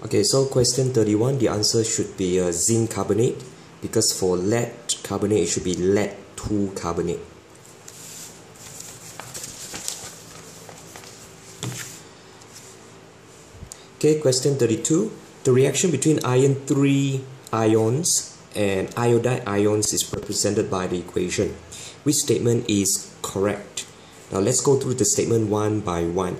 Okay, so question 31, the answer should be zinc carbonate, because for lead carbonate it should be lead 2 carbonate. Okay, question 32, the reaction between iron 3 ions and iodide ions is represented by the equation. Which statement is correct? Now let's go through the statement one by one.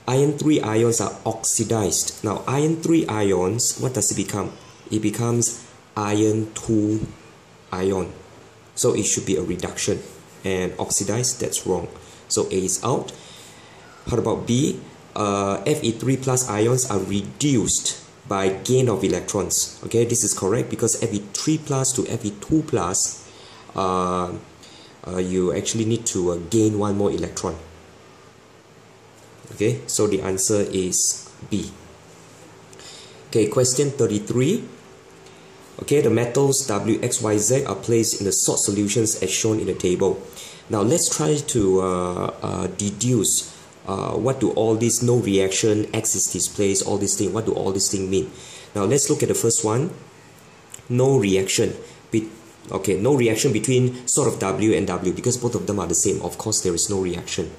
Iron 3 ions are oxidized. Now iron 3 ions, what does it become? It becomes iron 2 ion. So it should be a reduction. And oxidized, that's wrong. So A is out. How about B? Fe3 plus ions are reduced by gain of electrons. Okay, this is correct because Fe3 plus to Fe2 plus, you actually need to gain one more electron. Okay, so the answer is B. Okay, question 33. Okay, the metals W, X, Y, Z are placed in the salt solutions as shown in the table. Now let's try to deduce what do all these no reaction, X is displaced, all these things, what do all these things mean? Now let's look at the first one. No reaction. Okay, no reaction between salt of W and W because both of them are the same. Of course, there is no reaction.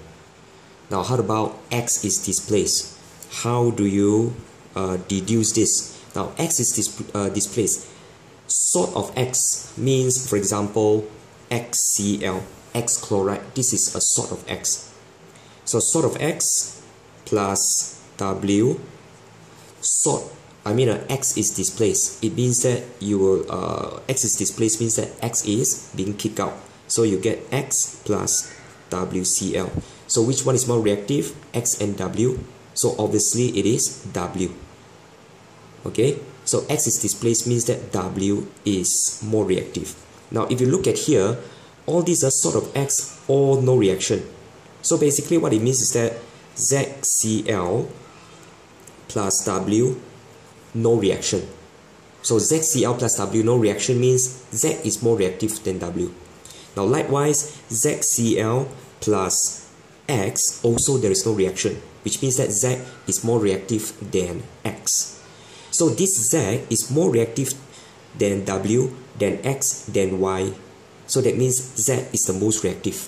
Now, how about X is displaced? How do you deduce this? Now, X is displaced. Salt of X means, for example, XCl, X chloride. This is a salt of X. So, salt of X plus W, X is displaced. It means that you will, X is displaced means that X is being kicked out. So, you get X plus WCl. So which one is more reactive? X and W. So obviously it is W. Okay, so X is displaced means that W is more reactive. Now if you look at here, all these are sort of X, all no reaction. So basically what it means is that ZCl plus W, no reaction. So ZCl plus W, no reaction means Z is more reactive than W. Now likewise, ZCl plus X, also there is no reaction, which means that Z is more reactive than X. So this Z is more reactive than W, than X, than Y. So that means Z is the most reactive.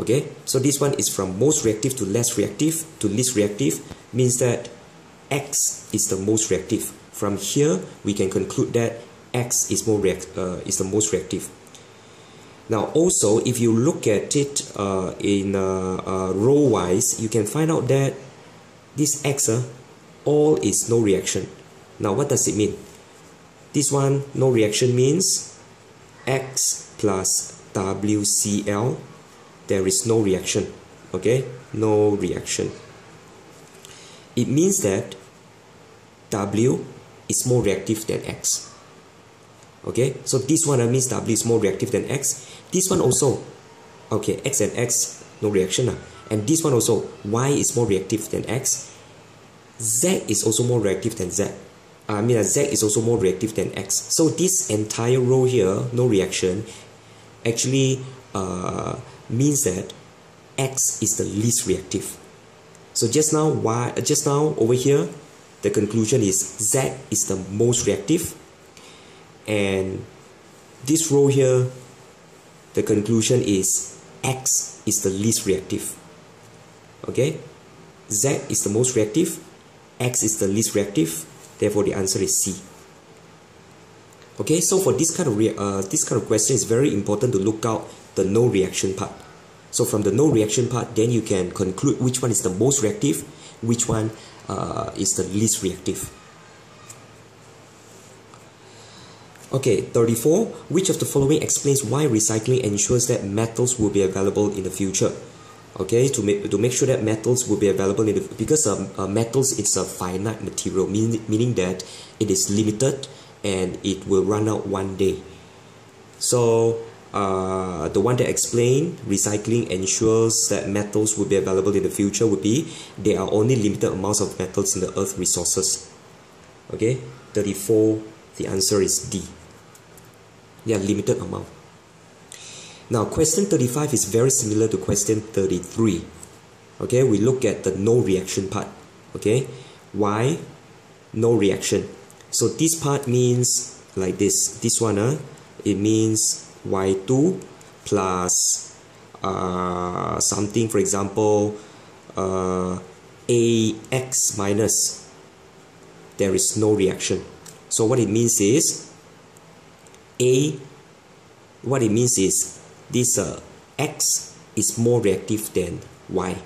Okay, so this one is from most reactive to less reactive to least reactive, means that X is the most reactive. From here, we can conclude that X is the most reactive. Now also, if you look at it in row-wise, you can find out that this X, all is no reaction. Now what does it mean? This one, no reaction means X plus WCl, there is no reaction. Okay, no reaction. It means that W is more reactive than X. Okay, so this one means W is more reactive than X. This one also, okay, X and X, no reaction. And this one also, Y is more reactive than X. Z is also more reactive than Z. Z is also more reactive than X. So this entire row here, no reaction, actually means that X is the least reactive. So just now over here, the conclusion is Z is the most reactive. And this row here, the conclusion is X is the least reactive. Okay, Z is the most reactive, X is the least reactive. Therefore, the answer is C. Okay, so for this kind of question, it's very important to look out the no reaction part. So from the no reaction part, then you can conclude which one is the most reactive, which one is the least reactive. Okay, 34. Which of the following explains why recycling ensures that metals will be available in the future? Okay, to make sure that metals will be available in the, because metals is a finite material, meaning that it is limited and it will run out one day. So the one that explain recycling ensures that metals will be available in the future would be there are only limited amounts of metals in the earth resources. Okay, 34. The answer is D. Yeah, limited amount. Now, question 35 is very similar to question 33. Okay, we look at the no reaction part. Okay, why no reaction. So this part means like this. This one, it means Y2 plus something, for example, AX minus. There is no reaction. So what it means is this X is more reactive than Y,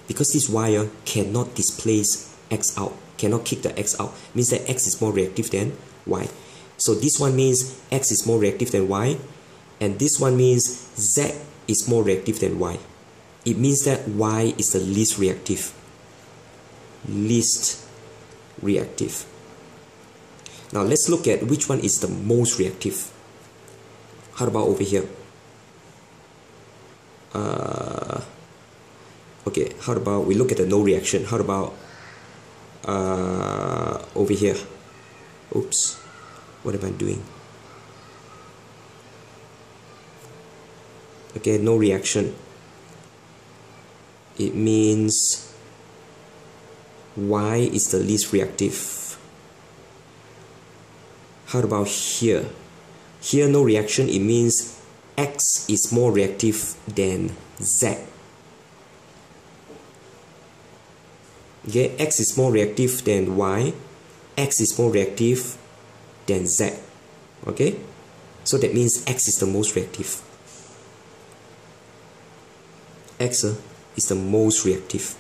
because this Y cannot displace X out, cannot kick the X out, means that X is more reactive than Y. So this one means X is more reactive than Y, and this one means Z is more reactive than Y. It means that Y is the least reactive. Least reactive. Now let's look at which one is the most reactive. How about over here? Okay, how about we look at the no reaction? How about over here? Oops, what am I doing? Okay, no reaction. It means Y is the least reactive. How about here? Here no reaction, it means X is more reactive than Z. Okay, X is more reactive than Y. X is more reactive than Z. Okay, so that means X is the most reactive. X is the most reactive.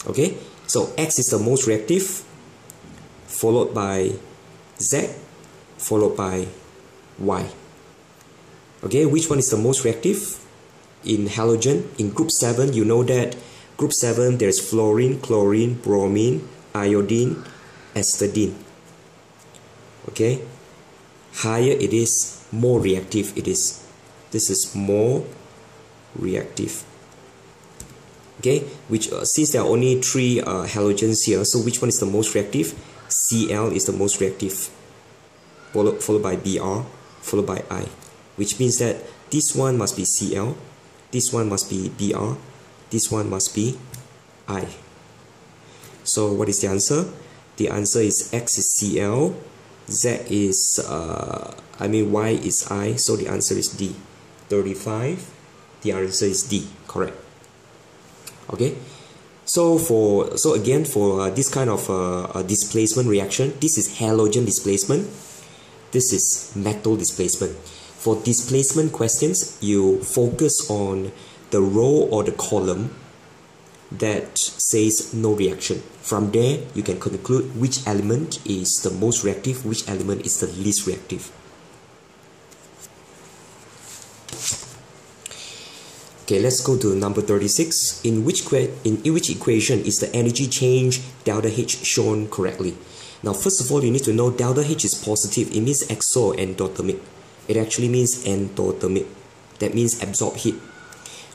Okay, so X is the most reactive, followed by Z, followed by Y. Okay, which one is the most reactive? In halogen, in group 7, you know that group 7 there's fluorine, chlorine, bromine, iodine, acetylene. Okay, higher it is, more reactive it is. This is more reactive. Okay, which since there are only 3 halogens here, so which one is the most reactive? Cl is the most reactive, followed by Br, followed by I, which means that this one must be Cl, this one must be Br, this one must be I. So what is the answer? The answer is X is Cl, Z is Y is I, so the answer is D. 35, the answer is D, correct. Okay, so again for this kind of displacement reaction, this is halogen displacement, this is metal displacement. For displacement questions, you focus on the row or the column that says no reaction. From there, you can conclude which element is the most reactive, which element is the least reactive. Okay, let's go to number 36. In which equation is the energy change delta H shown correctly? Now, first of all, you need to know delta H is positive. It means exo-endothermic. It actually means endothermic. That means absorb heat.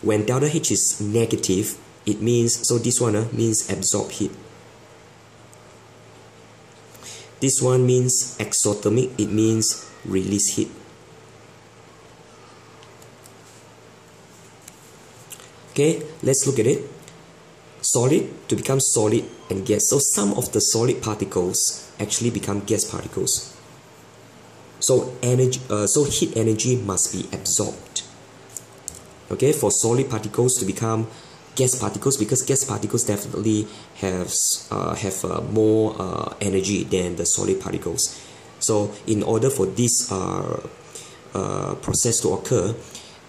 When delta H is negative, it means, so this one means absorb heat. This one means exothermic. It means release heat. Okay, let's look at it. Solid to become solid and gas. So some of the solid particles actually become gas particles. So heat energy must be absorbed. Okay, for solid particles to become gas particles, because gas particles definitely have more energy than the solid particles. So in order for this process to occur,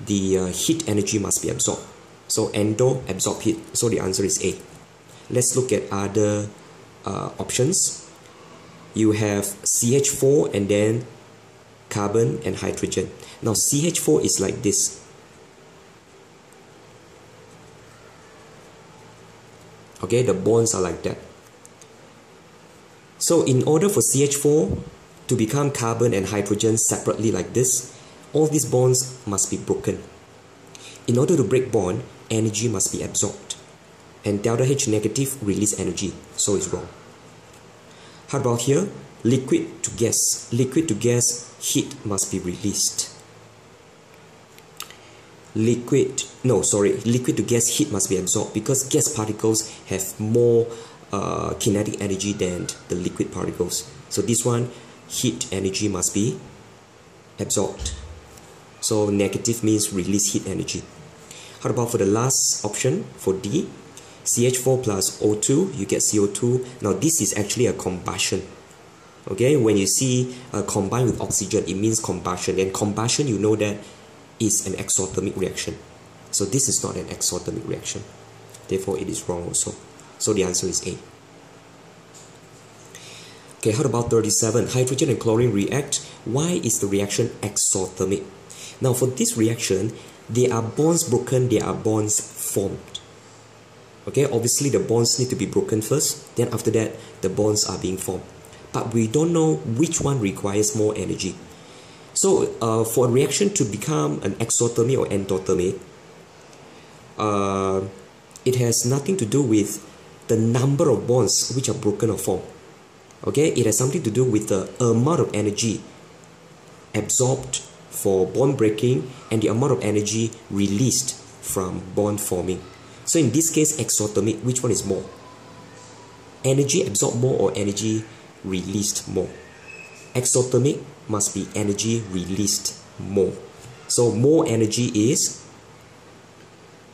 the heat energy must be absorbed. So endo, absorb heat. So the answer is A. Let's look at other options. You have CH4 and then carbon and hydrogen. Now CH4 is like this. Okay, the bonds are like that. So in order for CH4 to become carbon and hydrogen separately like this, all these bonds must be broken. In order to break bond, energy must be absorbed. And delta H negative release energy, so it's wrong. How about here? Liquid to gas. Liquid to gas, heat must be released. Liquid to gas, heat must be absorbed, because gas particles have more kinetic energy than the liquid particles. So this one, heat energy must be absorbed. So negative means release heat energy. How about for the last option, for D? CH4 plus O2, you get CO2. Now this is actually a combustion. Okay, when you see combined with oxygen, it means combustion. And combustion, you know that is an exothermic reaction. So this is not an exothermic reaction. Therefore, it is wrong also. So the answer is A. Okay, how about 37? Hydrogen and chlorine react. Why is the reaction exothermic? Now for this reaction, there are bonds broken, there are bonds formed. Okay, obviously the bonds need to be broken first, then after that the bonds are being formed. But we don't know which one requires more energy. So for a reaction to become an exothermic or endothermic, it has nothing to do with the number of bonds which are broken or formed. Okay, it has something to do with the amount of energy absorbed for bond breaking and the amount of energy released from bond forming. So in this case, exothermic, which one is more? Energy absorbed more or energy released more? Exothermic must be energy released more. So more energy is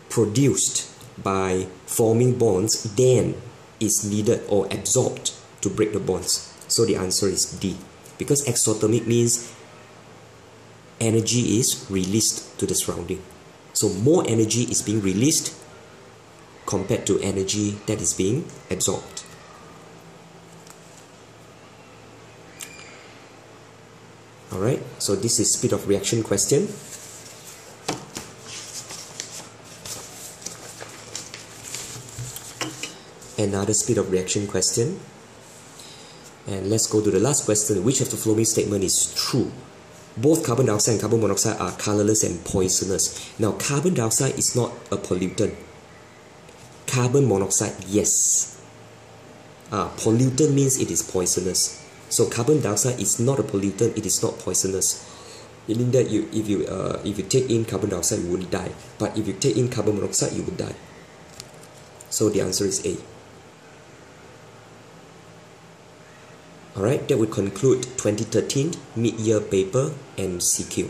produced by forming bonds than is needed or absorbed to break the bonds. So the answer is D. Because exothermic means energy is released to the surrounding. So more energy is being released compared to energy that is being absorbed. Alright, so this is speed of reaction question. Another speed of reaction question. And let's go to the last question. Which of the following statement is true? Both carbon dioxide and carbon monoxide are colorless and poisonous. Now, carbon dioxide is not a pollutant. Carbon monoxide, yes. Pollutant means it is poisonous. So carbon dioxide is not a pollutant, it is not poisonous. Meaning that if you take in carbon dioxide, you wouldn't die. But if you take in carbon monoxide, you would die. So the answer is A. Alright, that would conclude 2013 mid-year paper MCQ.